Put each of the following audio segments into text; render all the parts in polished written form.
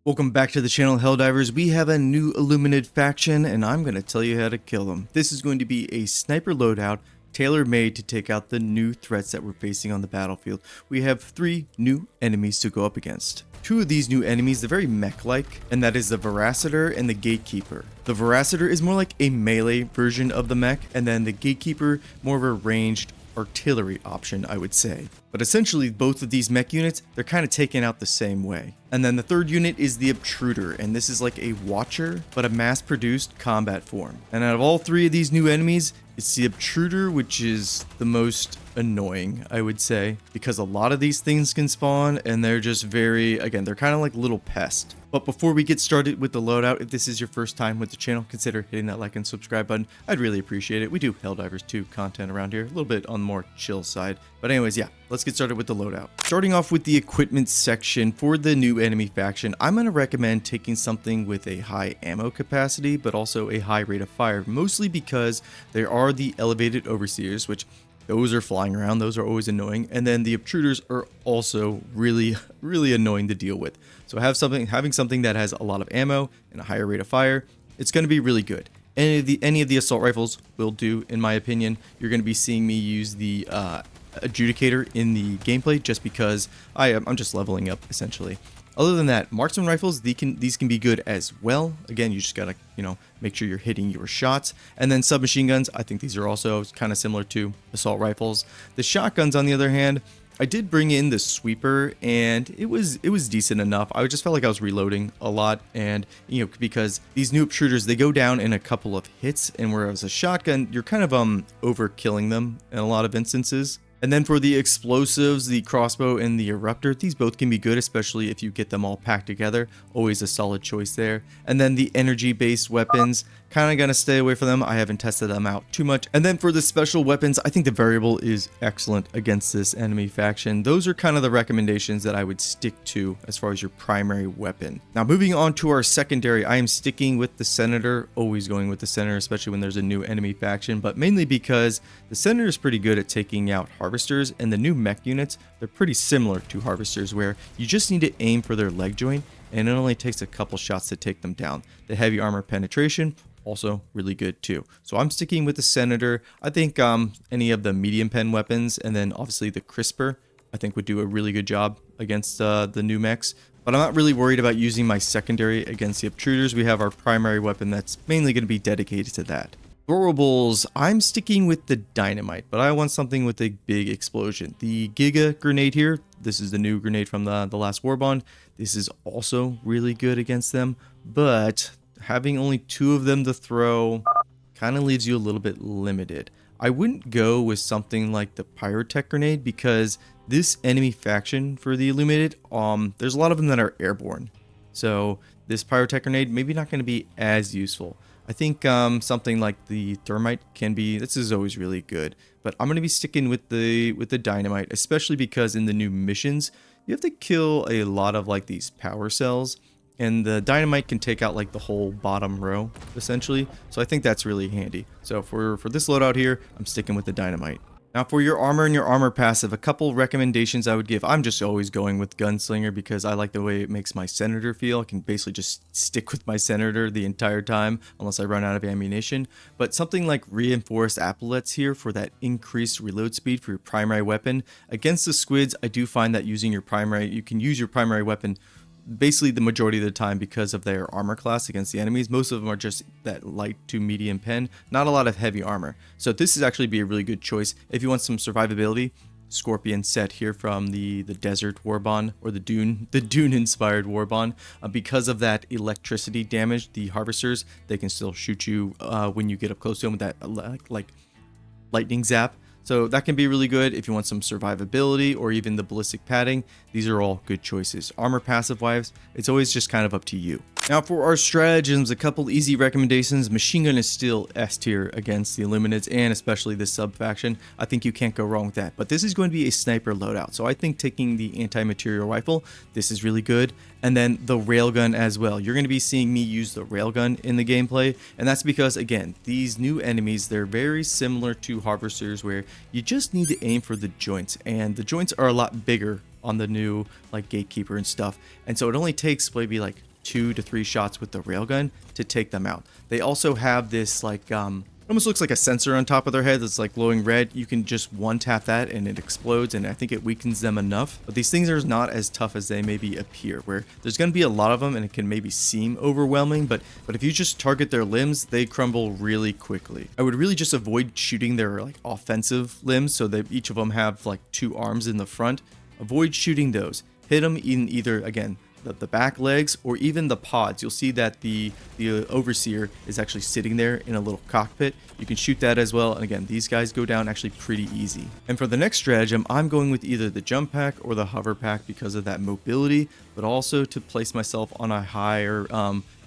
Welcome back to the channel, Helldivers. We have a new Illuminate faction, and I'm going to tell you how to kill them. This is going to be a sniper loadout, tailor-made to take out the new threats that we're facing on the battlefield. We have 3 new enemies to go up against. 2 of these new enemies, they're very mech-like, and that is the Veraciter and the Gatekeeper. The Veraciter is more like a melee version of the mech, and then the Gatekeeper, more of a ranged artillery option, I would say. But essentially, both of these mech units, they're kind of taken out the same way. And then the third unit is the Obtruder, and this is like a Watcher, but a mass-produced combat form. And out of all 3 of these new enemies, it's the Obtruder, which is the most annoying, I would say, because a lot of these things can spawn, and they're just very, again, they're kind of like little pests. But before we get started with the loadout, if this is your first time with the channel, consider hitting that like and subscribe button. I'd really appreciate it. We do Helldivers 2 content around here, a little bit on the more chill side. But anyways, yeah, let's get started with the loadout. Starting off with the equipment section for the new enemy faction, I'm going to recommend taking something with a high ammo capacity, but also a high rate of fire, mostly because there are the elevated overseers, which those are flying around, those are always annoying, and then the obtruders are also really annoying to deal with. So having something that has a lot of ammo and a higher rate of fire, it's going to be really good. Any of the assault rifles will do, in my opinion. You're going to be seeing me use the Adjudicator in the gameplay just because I'm just leveling up essentially. Other than that, marksman rifles, these can be good as well. Again, you just gotta, make sure you're hitting your shots. And then submachine guns, I think these are also kind of similar to assault rifles. The shotguns, on the other hand, I did bring in the sweeper, and it was decent enough. I just felt like I was reloading a lot, and because these new obtruders, they go down in a couple of hits, and whereas a shotgun, you're kind of overkilling them in a lot of instances. And then for the explosives, the crossbow and the eruptor, these both can be good, especially if you get them all packed together. Always a solid choice there. And then the energy-based weapons, kind of gonna stay away from them. I haven't tested them out too much. And then for the special weapons, I think the variable is excellent against this enemy faction. Those are kind of the recommendations that I would stick to as far as your primary weapon. Now moving on to our secondary, I am sticking with the Senator, always going with the Senator, especially when there's a new enemy faction, but mainly because the Senator is pretty good at taking out harvesters, and the new mech units, they're pretty similar to harvesters, where you just need to aim for their leg joint, and it only takes a couple shots to take them down. The heavy armor penetration, also really good too. So I'm sticking with the Senator. I think any of the medium pen weapons, and then obviously the Crisper, I think would do a really good job against the new mechs. But I'm not really worried about using my secondary against the obtruders. We have our primary weapon that's mainly going to be dedicated to that. Throwables, I'm sticking with the dynamite, but I want something with a big explosion. The Giga grenade here, this is the new grenade from the last war bond. This is also really good against them, but having only 2 of them to throw kind of leaves you a little bit limited. I wouldn't go with something like the Pyrotech grenade, because this enemy faction for the Illuminated, there's a lot of them that are airborne. So this Pyrotech grenade maybe not going to be as useful. I think something like the Thermite can be, this is always really good, but I'm going to be sticking with the dynamite, especially because in the new missions, you have to kill a lot of like these power cells, and the dynamite can take out like the whole bottom row essentially. So I think that's really handy. So for this loadout here, I'm sticking with the dynamite. Now for your armor and your armor passive, a couple recommendations I would give. I'm just always going with Gunslinger because I like the way it makes my Senator feel. I can basically just stick with my Senator the entire time unless I run out of ammunition. But something like Reinforced Epaulets here for that increased reload speed for your primary weapon. Against the squids, I do find that you can use your primary weapon basically the majority of the time because of their armor class against the enemies. Most of them are just that light to medium pen, not a lot of heavy armor. So this is actually be a really good choice if you want some survivability. Scorpion set here from the desert warbond, or the dune inspired warbond. Because of that electricity damage, the harvesters, they can still shoot you when you get up close to them with that like lightning zap. So that can be really good if you want some survivability, or even the ballistic padding. These are all good choices. Armor passive wise, it's always just kind of up to you. Now for our stratagems, a couple easy recommendations. Machine gun is still S tier against the Illuminates, and especially the Subfaction. I think you can't go wrong with that. But this is going to be a sniper loadout, so I think taking the anti-material rifle, this is really good. And then the Railgun as well. You're going to be seeing me use the Railgun in the gameplay, and that's because, again, these new enemies, they're very similar to harvesters, where you just need to aim for the joints, and the joints are a lot bigger on the new like Gatekeeper and stuff, and so it only takes maybe like 2 to 3 shots with the railgun to take them out. They also have this like it almost looks like a sensor on top of their head that's like glowing red. You can just one tap that and it explodes, and I think it weakens them enough. But these things are not as tough as they maybe appear, where there's going to be a lot of them and it can maybe seem overwhelming, but if you just target their limbs, they crumble really quickly. I would really just avoid shooting their like offensive limbs, so that each of them have like 2 arms in the front. Avoid shooting those. Hit them in either, again, the back legs or even the pods. You'll see that the overseer is actually sitting there in a little cockpit. You can shoot that as well, and again, these guys go down actually pretty easy. And for the next stratagem, I'm going with either the jump pack or the hover pack because of that mobility, but also to place myself on a higher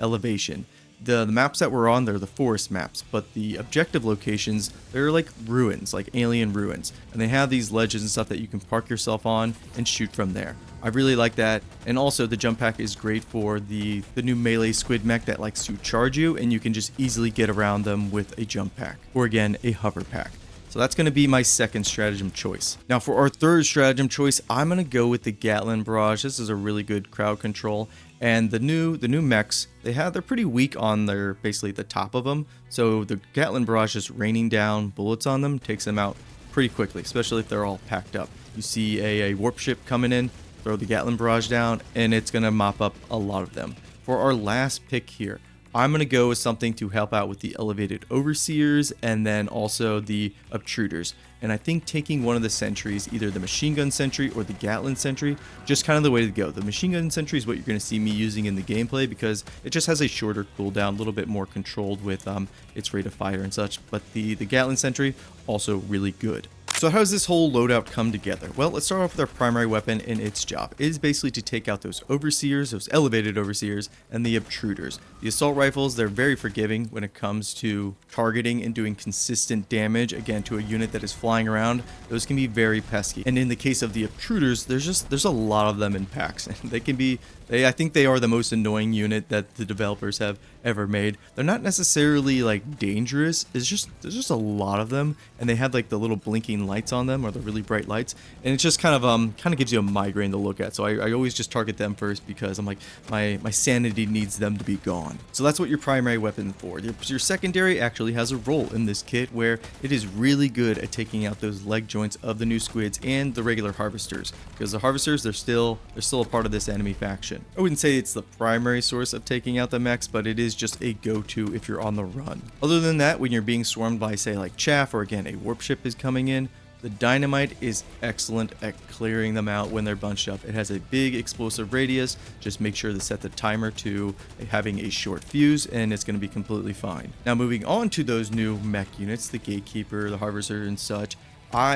elevation. The maps that we're on, they're the forest maps, but the objective locations, they're like ruins, like alien ruins, and they have these ledges and stuff that you can park yourself on and shoot from there. I really like that. And also the jump pack is great for the new melee squid mech that likes to charge you, and you can just easily get around them with a jump pack, or again, a hover pack. So that's going to be my second stratagem choice. Now for our third stratagem choice, I'm going to go with the Gatling barrage. This is a really good crowd control. And the new mechs, they're pretty weak on their, basically the top of them. So the Gatling barrage just raining down bullets on them takes them out pretty quickly, especially if they're all packed up. You see a warp ship coming in, throw the Gatling barrage down, and it's going to mop up a lot of them. For our last pick here, I'm going to go with something to help out with the elevated overseers and then also the obtruders. And I think taking one of the sentries, either the machine gun sentry or the Gatling sentry, just kind of the way to go. The machine gun sentry is what you're going to see me using in the gameplay because it just has a shorter cooldown, a little bit more controlled with its rate of fire and such. But the Gatling sentry, also really good. So how does this whole loadout come together? Well, let's start off with our primary weapon, and its job. It is basically to take out those overseers, those elevated overseers, and the obtruders. The assault rifles, they're very forgiving when it comes to targeting and doing consistent damage, again, to a unit that is flying around. Those can be very pesky. And in the case of the obtruders, there's a lot of them in packs. They can be, I think they are the most annoying unit that the developers have ever made. They're not necessarily like dangerous. There's just a lot of them, and they have like the little blinking lights on them, or the really bright lights, and it just kind of gives you a migraine to look at. So I always just target them first because I'm like, my sanity needs them to be gone. So that's what your primary weapon for. Your secondary actually has a role in this kit where it is really good at taking out those leg joints of the new squids and the regular harvesters, because the harvesters, they're still a part of this enemy faction. I wouldn't say it's the primary source of taking out the mechs, but it is just a go-to if you're on the run. Other than that, when you're being swarmed by, say, like chaff, or again, a warp ship is coming in, the dynamite is excellent at clearing them out when they're bunched up. It has a big explosive radius. Just make sure to set the timer to having a short fuse, and it's going to be completely fine. Now moving on to those new mech units, the gatekeeper, the harvester, and such.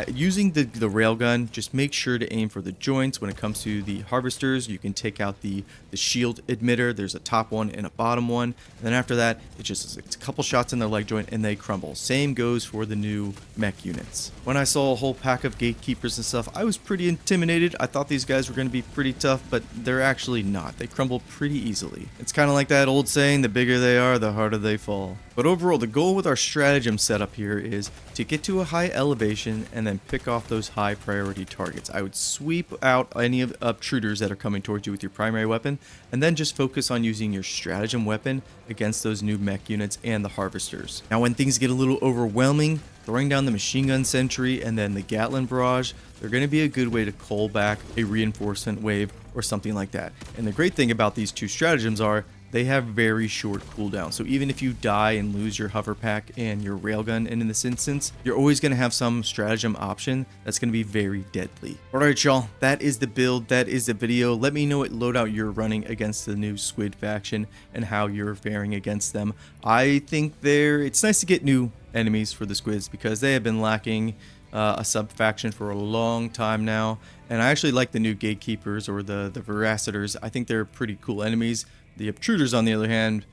Using the railgun, just make sure to aim for the joints. When it comes to the harvesters, you can take out the shield emitter. There's a top one and a bottom one, and then after that, it's a couple shots in their leg joint and they crumble. Same goes for the new mech units. When I saw a whole pack of gatekeepers and stuff, I was pretty intimidated. I thought these guys were going to be pretty tough, but they're actually not. They crumble pretty easily. It's kind of like that old saying, the bigger they are, the harder they fall. But overall, the goal with our stratagem setup here is to get to a high elevation and then pick off those high priority targets. I would sweep out any of the obtruders that are coming towards you with your primary weapon, and then just focus on using your stratagem weapon against those new mech units and the harvesters. Now when things get a little overwhelming, throwing down the machine gun sentry and then the Gatling barrage, they're going to be a good way to call back a reinforcement wave or something like that. And the great thing about these two stratagems are they have very short cooldown. So even if you die and lose your hover pack and your railgun, and in this instance, you're always going to have some stratagem option that's going to be very deadly. Alright y'all, that is the build, that is the video. Let me know what loadout you're running against the new squid faction and how you're faring against them. I think it's nice to get new enemies for the squids because they have been lacking a sub-faction for a long time now. And I actually like the new gatekeepers, or the veracitors. I think they're pretty cool enemies. The obtruders, on the other hand,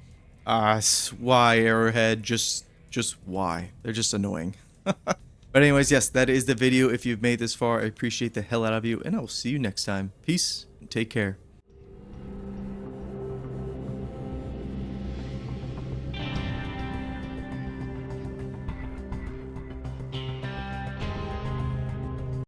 why Arrowhead? Just why? They're just annoying. But anyways, yes, that is the video. If you've made this far, I appreciate the hell out of you, and I will see you next time. Peace, and take care.